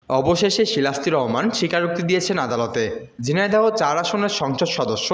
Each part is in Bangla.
অবশেষে শিলাস্তি রহমান স্বীকারোক্তি দিয়েছেন আদালতে। ঝিনাইদহ ৪ আসনের সংসদ সদস্য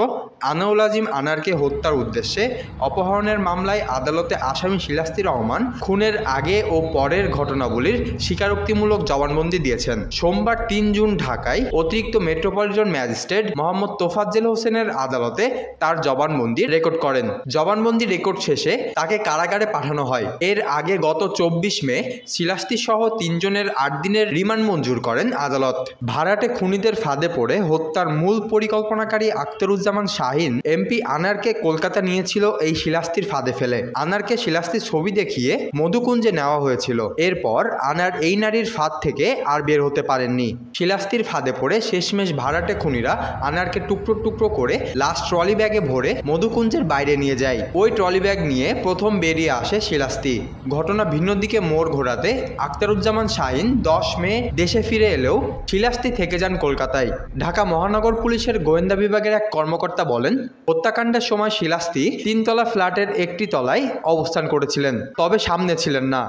আনাউল আজিম আনারকে হত্যার উদ্দেশ্যে অপহরণের মামলায় আদালতে আসামি শিলাস্তি রহমান খুনের আগে ও পরের ঘটনাবলীর স্বীকারোক্তিমূলক জবানবন্দি দিয়েছেন। সোমবার ৩ জুন ঢাকায় অতিরিক্ত মেট্রোপলিটন ম্যাজিস্ট্রেট মোহাম্মদ তোফাজ্জল হোসেনের আদালতে তার জবানবন্দি রেকর্ড করেন। জবানবন্দি রেকর্ড শেষে তাকে কারাগারে পাঠানো হয়। এর আগে গত ২৪ মে শিলাস্তি সহ ৩ জনের ৮ দিনের রিমান্ড মঞ্জুর করেন আদালত। ভাড়াটে খুনিদের ফাঁদে পড়ে হত্যার মূল পরিকল্পনাকারী আখতারুজ্জামান শাহীন এমপি আনারকে কলকাতা নিয়েছিল এই শিলাস্তির ফাঁদে ফেলে। আনারকে শিলাস্তির ছবি দেখিয়ে মধুকুঞ্জে নেওয়া হয়েছিল। এরপর আনার এই নারীর ফাঁদ থেকে আর বের হতে পারেননি। শিলাস্তির ফাঁদে পড়ে শেষমেশ ভাড়াটে খুনিরা আনারকে টুকরো টুকরো করে লাশ ট্রলি ব্যাগে ভরে মধুকুঞ্জের বাইরে নিয়ে যায়। ওই ট্রলি ব্যাগ নিয়ে প্রথম বেরিয়ে আসে শিলাস্তি। ঘটনা ভিন্ন দিকে মোড় ঘোরাতে আখতারুজ্জামান শাহীন ১০ মে দেশে ফিরে এলেও শিলাস্তি থেকে যান কলকাতায়। ঢাকা মহানগর পুলিশের গোয়েন্দা বিভাগের এক কর্মকর্তা বলেন, হত্যাকাণ্ডের সময় শিলাস্তি ৩ তলা ফ্ল্যাটের একটি তলায় অবস্থান করেছিলেন, তবে সামনে ছিলেন না।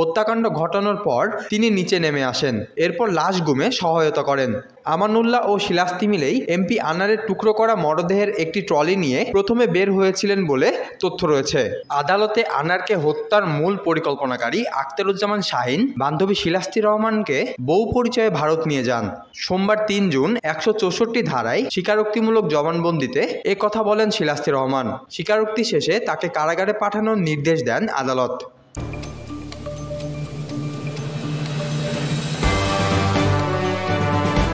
হত্যাকাণ্ড ঘটানোর পর তিনি নিচে নেমে আসেন, এরপর লাশ গুমে সহায়তা করেন। আমানুল্লাহ ও শিলাস্তি মিলেই এমপি আনারের টুকরো করা মরদেহের একটি ট্রলি নিয়ে প্রথমে বের হয়েছিলেন বলে তথ্য রয়েছে। আদালতে আনারকে হত্যার মূল পরিকল্পনাকারী আখতারুজ্জামান শাহীন বান্ধবী শিলাস্তি রহমানকে বউ পরিচয়ে ভারত নিয়ে যান। সোমবার ৩ জুন ১৬৪ ধারায় স্বীকারোক্তিমূলক জবানবন্দিতে এ কথা বলেন শিলাস্তি রহমান। স্বীকারোক্তি শেষে তাকে কারাগারে পাঠানোর নির্দেশ দেন আদালত।